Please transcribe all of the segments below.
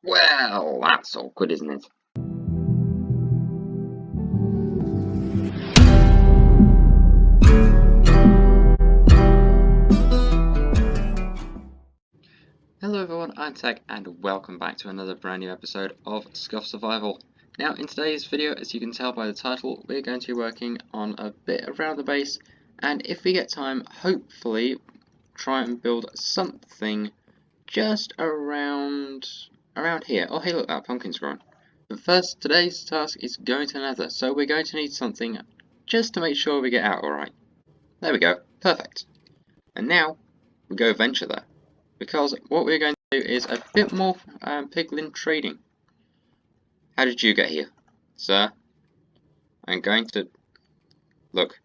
Well, that's awkward, isn't it? Hello everyone, I'm Tech and welcome back to another brand new episode of Scuffed Survival. Now in today's video, as you can tell by the title, we're going to be working on a bit around the base, and if we get time, hopefully try and build something just around here. Oh hey look, that pumpkin's growing. But first, today's task is going to Nether, so we're going to need something just to make sure we get out alright. There we go, perfect. And now, we go venture there. Because what we're going to do is a bit more piglin trading. How did you get here, sir? I'm going to... Look.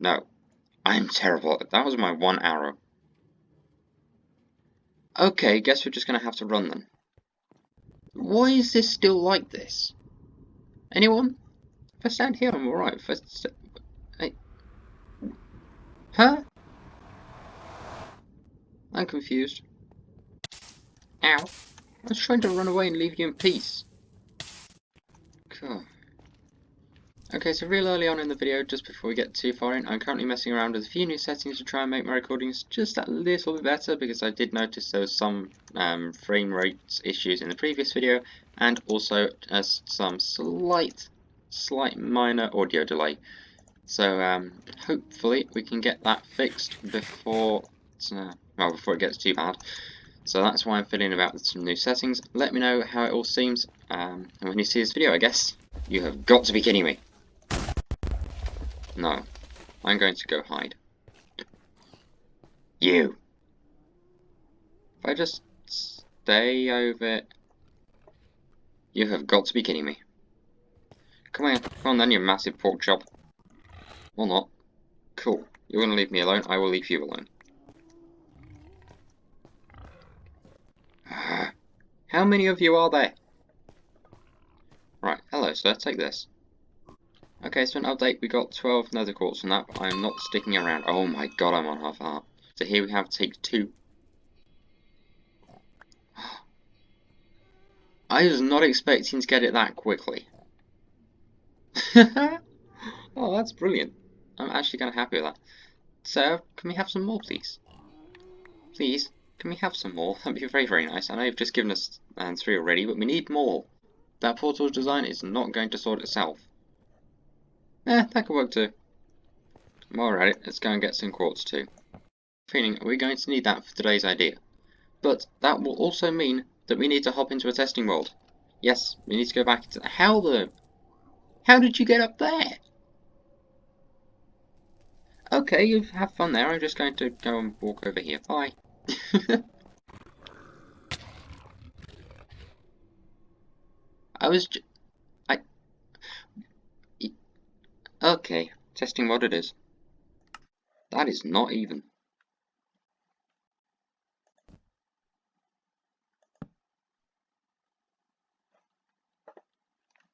No. I'm terrible at it. That was my one arrow. Okay, guess we're just going to have to run then. Why is this still like this? Anyone? If I stand here, I'm alright. If I hey. Huh? I'm confused. Ow. I was trying to run away and leave you in peace. God. Okay, so real early on in the video, just before we get too far in, I'm currently messing around with a few new settings to try and make my recordings just a little bit better, because I did notice there was some frame rate issues in the previous video, and also some slight minor audio delay. So hopefully we can get that fixed before it gets too bad. So that's why I'm fiddling about with some new settings. Let me know how it all seems when you see this video, I guess. You have got to be kidding me. No, I'm going to go hide. You! If I just stay over... You have got to be kidding me. Come on then, you massive pork chop. Or not. Cool. You're going to leave me alone, I will leave you alone. How many of you are there? Right, hello sir, take this. Okay, so an update, we got 12 nether quartz from that, but I'm not sticking around. Oh my god, I'm on half a heart. So here we have take 2. I was not expecting to get it that quickly. Oh, that's brilliant. I'm actually kind of happy with that. So, can we have some more, please? Please, can we have some more? That'd be very, very nice. I know you've just given us 3 already, but we need more. That portal design is not going to sort itself. That could work too. While we're at it, let's go and get some quartz too. Feeling we're going to need that for today's idea. But that will also mean that we need to hop into a testing world. Yes, we need to go back into... How did you get up there? Okay, you have fun there. I'm just going to go and walk over here. Bye. Okay, testing what it is. That is not even.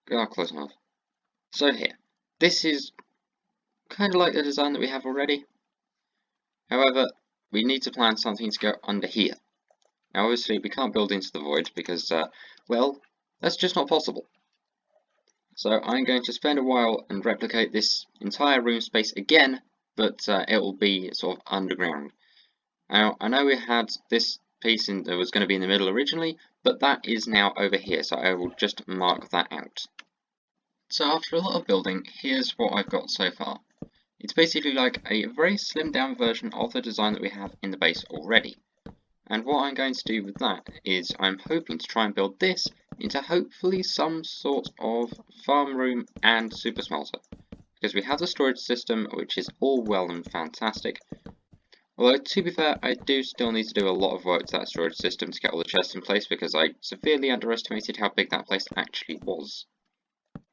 Close enough. So here, this is kind of like the design that we have already. However, we need to plan something to go under here. Now obviously we can't build into the void because, well, that's just not possible. So I'm going to spend a while and replicate this entire room space again, but it will be sort of underground. Now, I know we had this piece that was going to be in the middle originally, but that is now over here, so I will just mark that out. So after a lot of building, here's what I've got so far. It's basically like a very slimmed down version of the design that we have in the base already. And what I'm going to do with that is I'm hoping to try and build this into hopefully some sort of farm room and super smelter. Because we have the storage system, which is all well and fantastic. Although, to be fair, I do still need to do a lot of work to that storage system to get all the chests in place because I severely underestimated how big that place actually was.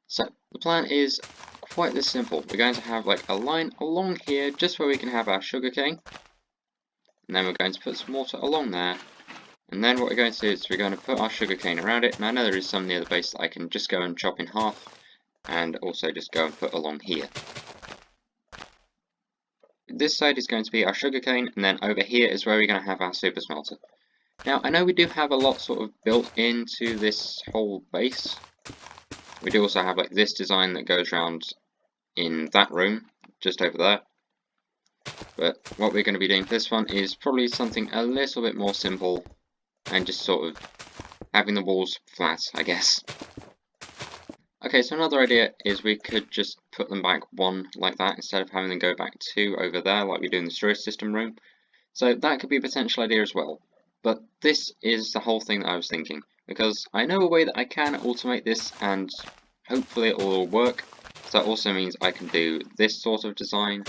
So, the plan is quite this simple. We're going to have like a line along here just where we can have our sugarcane. And then we're going to put some water along there. And then what we're going to do is we're going to put our sugarcane around it. And I know there is some near the base that I can just go and chop in half. And also just go and put along here. This side is going to be our sugarcane. And then over here is where we're going to have our super smelter. Now, I know we do have a lot sort of built into this whole base. We do also have like this design that goes around in that room, just over there. But what we're going to be doing for this one is probably something a little bit more simple and just sort of having the walls flat, I guess. Okay, so another idea is we could just put them back one like that instead of having them go back two over there like we do in the storage system room. So that could be a potential idea as well. But this is the whole thing that I was thinking, because I know a way that I can automate this and hopefully it will all work. So that also means I can do this sort of design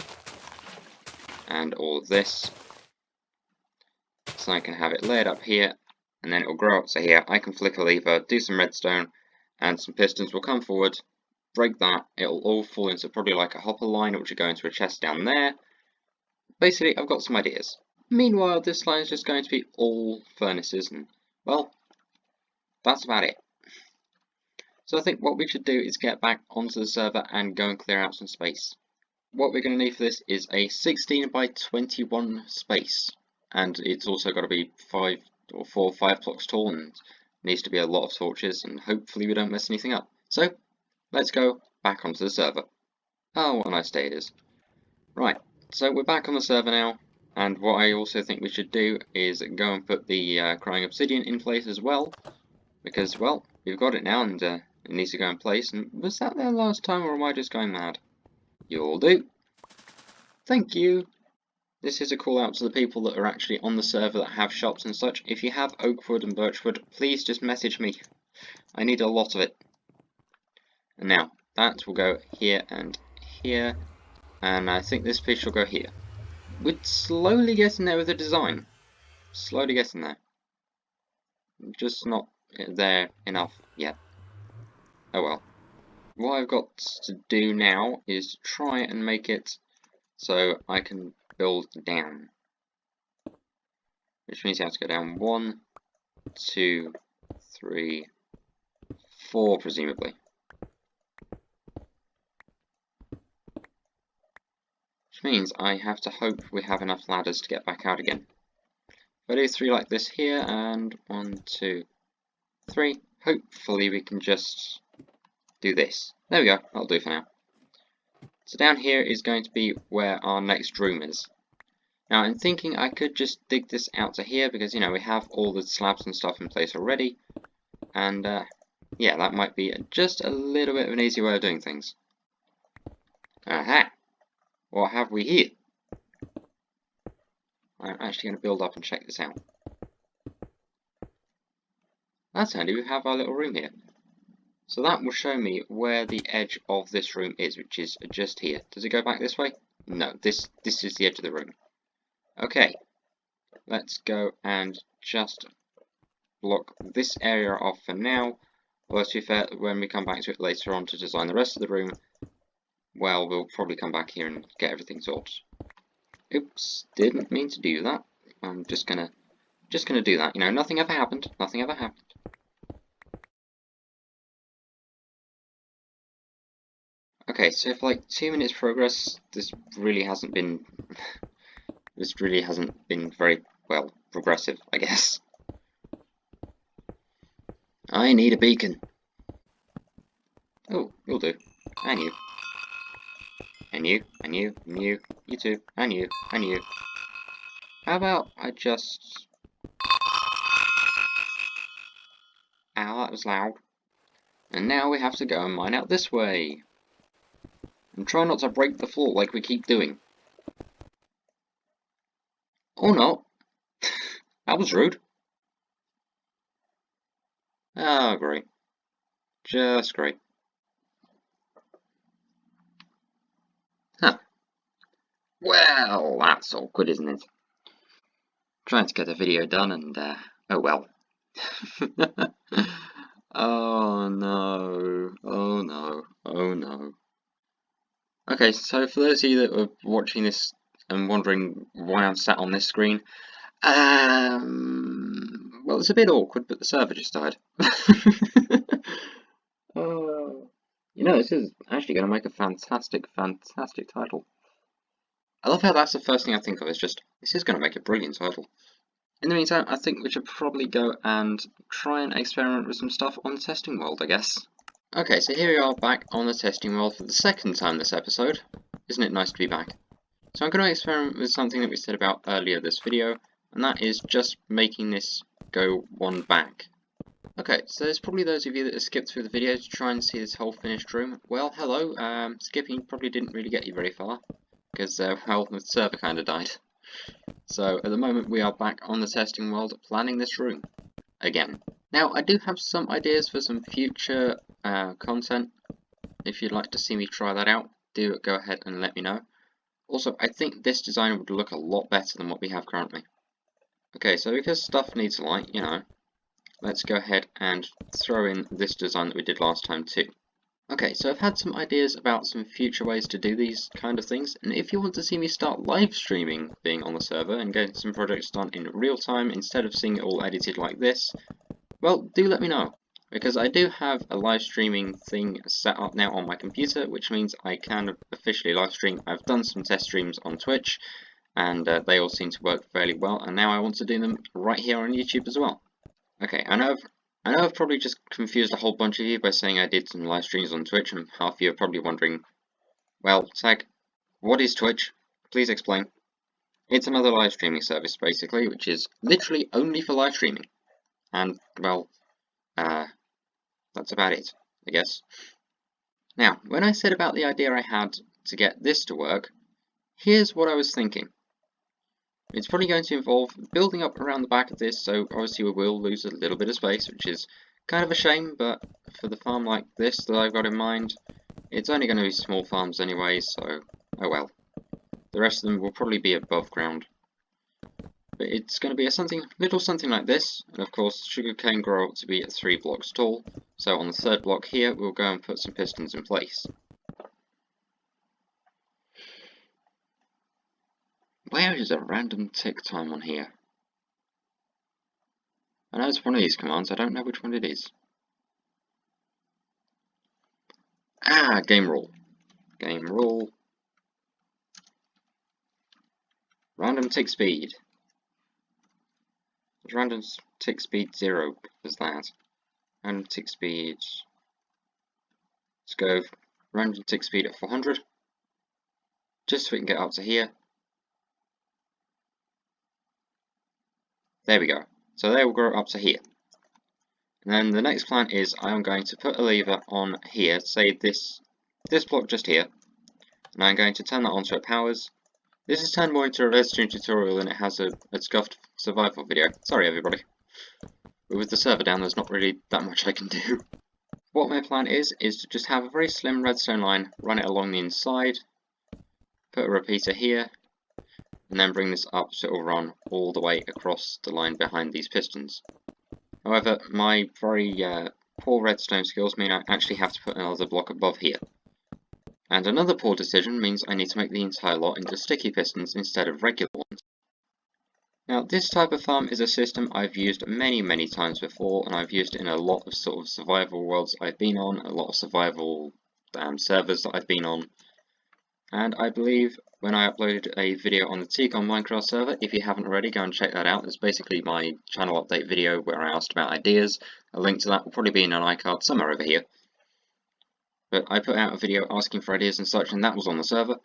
and all of this. So I can have it layered up here and then it will grow up. So here I can flick a lever, do some redstone, and some pistons will come forward, break that, it'll all fall into probably like a hopper line which will go into a chest down there. Basically, I've got some ideas. Meanwhile, this line is just going to be all furnaces and, well, that's about it. So I think what we should do is get back onto the server and go and clear out some space. What we're going to need for this is a 16 by 21 space, and it's also got to be 4 or 5 blocks tall and needs to be a lot of torches, and hopefully we don't mess anything up. So, let's go back onto the server. Oh, what a nice day it is. Right, so we're back on the server now, and what I also think we should do is go and put the crying obsidian in place as well, because, well, we've got it now and it needs to go in place. And was that there last time, or am I just going mad? You'll do. Thank you. This is a call out to the people that are actually on the server that have shops and such. If you have oak wood and birch wood, please just message me. I need a lot of it. And now, that will go here and here, and I think this fish will go here. We're slowly getting there with the design. Slowly getting there. Just not there enough yet. Oh well. What I've got to do now is try and make it so I can build down. Which means you have to go down 1, 2, 3, 4 presumably. Which means I have to hope we have enough ladders to get back out again. If I do 3 like this here, and 1, 2, 3, hopefully we can just do this. There we go, that'll do for now. So down here is going to be where our next room is. Now I'm thinking I could just dig this out to here because, you know, we have all the slabs and stuff in place already. And yeah, that might be just a little bit of an easy way of doing things. Aha! What have we here? I'm actually going to build up and check this out. That's handy, we have our little room here. So that will show me where the edge of this room is, which is just here. Does it go back this way? No, this is the edge of the room. Okay, let's go and just block this area off for now. Well, to be fair, when we come back to it later on to design the rest of the room, well, we'll probably come back here and get everything sorted. Oops, didn't mean to do that. I'm just gonna do that. You know, nothing ever happened. Nothing ever happened. Okay, so for like 2 minutes progress, this really hasn't been very well progressive, I guess. I need a beacon. Oh, you'll do. And you. And you, and you, and you, you too, and you, and you. How about I just... Ow, that was loud. And now we have to go and mine out this way. And try not to break the floor like we keep doing. Or not. That was rude. Oh, great. Just great. Huh. Well, that's awkward, isn't it? Trying to get a video done and, oh well. Oh no, oh no, oh no. Okay, so for those of you that are watching this and wondering why I'm sat on this screen, well, it's a bit awkward, but the server just died. You know, this is actually going to make a fantastic, fantastic title. I love how that's the first thing I think of, is just, this is going to make a brilliant title. In the meantime, I think we should probably go and try and experiment with some stuff on the testing world, I guess. Okay, so here we are back on the testing world for the second time this episode. Isn't it nice to be back? So I'm going to experiment with something that we said about earlier this video, and that is just making this go one back. Okay, so there's probably those of you that have skipped through the video to try and see this whole finished room. Well, hello, skipping probably didn't really get you very far, because, well, the server kind of died. So, at the moment we are back on the testing world, planning this room, again. Now, I do have some ideas for some future content. If you'd like to see me try that out, do go ahead and let me know. Also, I think this design would look a lot better than what we have currently. Okay, so because stuff needs light, you know, let's go ahead and throw in this design that we did last time too. Okay, so I've had some ideas about some future ways to do these kind of things, and if you want to see me start live streaming being on the server and getting some projects done in real time instead of seeing it all edited like this, well, do let me know, because I do have a live streaming thing set up now on my computer, which means I can officially live stream. I've done some test streams on Twitch, and they all seem to work fairly well, and now I want to do them right here on YouTube as well. Okay, I know I've probably just confused a whole bunch of you by saying I did some live streams on Twitch, and half of you are probably wondering, well, Tag, what is Twitch? Please explain. It's another live streaming service, basically, which is literally only for live streaming. And, well, that's about it, I guess. Now, when I said about the idea I had to get this to work, here's what I was thinking. It's probably going to involve building up around the back of this, so obviously we will lose a little bit of space, which is kind of a shame, but for the farm like this that I've got in mind, it's only going to be small farms anyway, so oh well. The rest of them will probably be above ground. But it's going to be a little something like this, and of course sugarcane grow up to be 3 blocks tall, so on the 3rd block here we'll go and put some pistons in place. Where is a random tick time on here? I know it's one of these commands, I don't know which one it is. Ah, game rule. Game rule. Random tick speed. Is random tick speed 0? Is that? Random tick speed. Let's go random tick speed at 400. Just so we can get up to here. There we go. So they will grow up to here. And then the next plan is I am going to put a lever on here, say this block just here, and I'm going to turn that on so it powers. This is turned more into a redstone tutorial than it has a Scuffed survival video. Sorry everybody. But with the server down, there's not really that much I can do. What my plan is to just have a very slim redstone line, run it along the inside, put a repeater here, and then bring this up so it will run all the way across the line behind these pistons. However, my very poor redstone skills mean I actually have to put another block above here. And another poor decision means I need to make the entire lot into sticky pistons instead of regular ones. Now, this type of farm is a system I've used many times before, and I've used it in a lot of sort of survival worlds I've been on, a lot of survival servers that I've been on. And I believe when I uploaded a video on the Tcon Minecraft server, if you haven't already, go and check that out. It's basically my channel update video where I asked about ideas. A link to that will probably be in an iCard somewhere over here. But I put out a video asking for ideas and such, and that was on the server.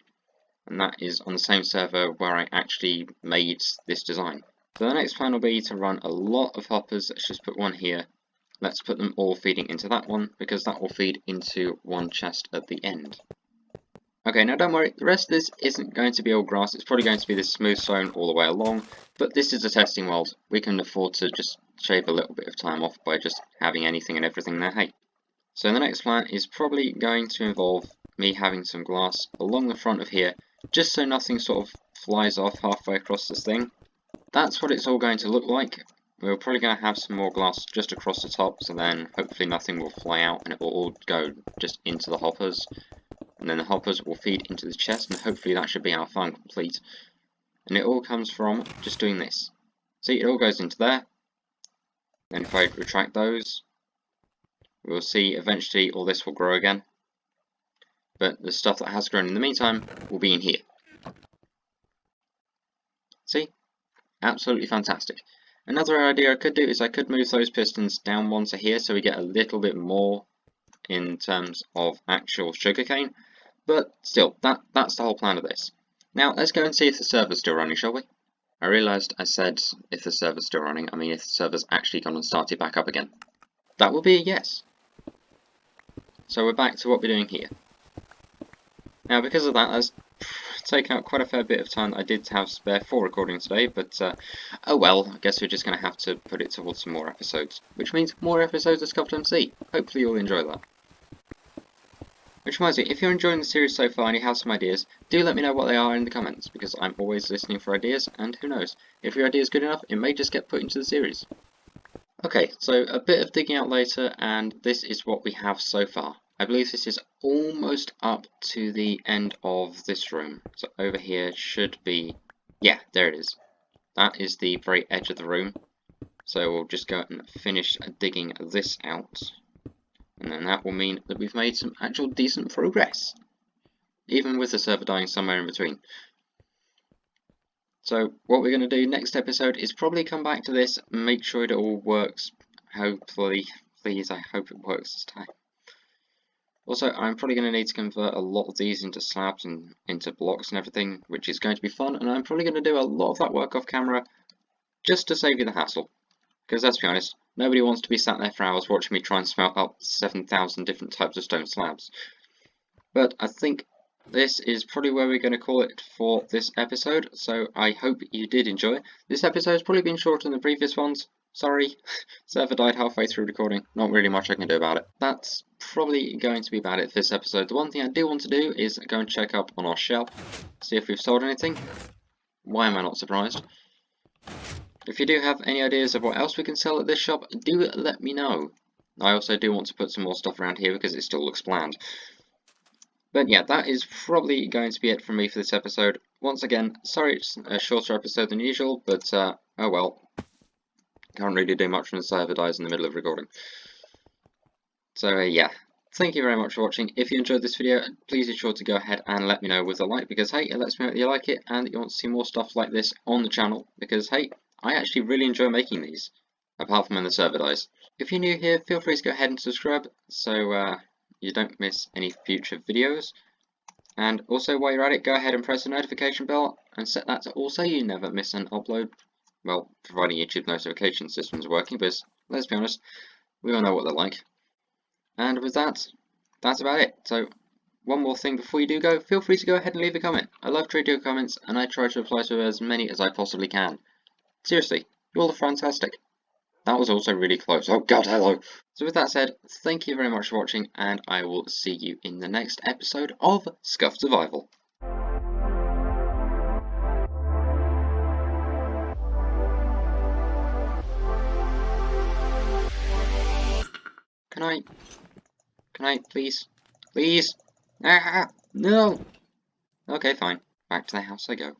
And that is on the same server where I actually made this design. So the next plan will be to run a lot of hoppers. Let's just put one here. Let's put them all feeding into that one, because that will feed into one chest at the end. Okay, now don't worry, the rest of this isn't going to be all grass, it's probably going to be this smooth stone all the way along, but this is a testing world. We can afford to just shave a little bit of time off by just having anything and everything there, hey. So the next plan is probably going to involve me having some glass along the front of here, just so nothing sort of flies off halfway across this thing. That's what it's all going to look like. We're probably going to have some more glass just across the top, so then hopefully nothing will fly out and it will all go just into the hoppers. And then the hoppers will feed into the chest, and hopefully that should be our farm complete. And it all comes from just doing this. See, it all goes into there. Then if I retract those, we'll see eventually all this will grow again. But the stuff that has grown in the meantime will be in here. See? Absolutely fantastic. Another idea I could do is I could move those pistons down one to here so we get a little bit more in terms of actual sugarcane, but still, that's the whole plan of this. Now, let's go and see if the server's still running, shall we? I realised I said if the server's still running, I mean if the server's actually gone and started back up again. That will be a yes. So we're back to what we're doing here. Now, because of that, that's taken out quite a fair bit of time that I did have spare for recording today, but oh well, I guess we're just going to have to put it towards some more episodes, which means more episodes of ScuffedMC. Hopefully you'll enjoy that. Which reminds me, if you're enjoying the series so far and you have some ideas, do let me know what they are in the comments, because I'm always listening for ideas, and who knows, if your idea is good enough, it may just get put into the series. Okay, so a bit of digging out later, and this is what we have so far. I believe this is almost up to the end of this room. So over here should be, yeah, there it is. That is the very edge of the room. So we'll just go and finish digging this out. And then that will mean that we've made some actual decent progress. Even with the server dying somewhere in between. So what we're going to do next episode is probably come back to this, make sure it all works. Hopefully, please, I hope it works this time. Also, I'm probably going to need to convert a lot of these into slabs and into blocks and everything, which is going to be fun, and I'm probably going to do a lot of that work off camera just to save you the hassle. Because let's be honest, nobody wants to be sat there for hours watching me try and smelt up 7,000 different types of stone slabs. But I think this is probably where we're going to call it for this episode, so I hope you did enjoy. This episode's probably been shorter than the previous ones. Sorry, server died halfway through recording, not really much I can do about it. That's probably going to be about it for this episode. The one thing I do want to do is go and check up on our shelf, see if we've sold anything. Why am I not surprised? If you do have any ideas of what else we can sell at this shop, do let me know. I also do want to put some more stuff around here because it still looks bland. But yeah, that is probably going to be it from me for this episode. Once again, sorry it's a shorter episode than usual, but oh well. Can't really do much when the server dies in the middle of recording. So yeah, thank you very much for watching. If you enjoyed this video, please be sure to go ahead and let me know with a like, because hey, it lets me know that you like it and that you want to see more stuff like this on the channel, because hey, I actually really enjoy making these, apart from when the server dies. If you're new here, feel free to go ahead and subscribe, so you don't miss any future videos. And also, while you're at it, go ahead and press the notification bell and set that to all so you never miss an upload. Well, providing YouTube notification system's working, because let's be honest, we all know what they're like. And with that, that's about it. So, one more thing before you do go, feel free to go ahead and leave a comment. I love to read your comments, and I try to reply to as many as I possibly can. Seriously, you all are fantastic. That was also really close. Oh god, hello! So with that said, thank you very much for watching, and I will see you in the next episode of Scuffed Survival. Can I, please? Please? Ah, no! Okay, fine. Back to the house I go.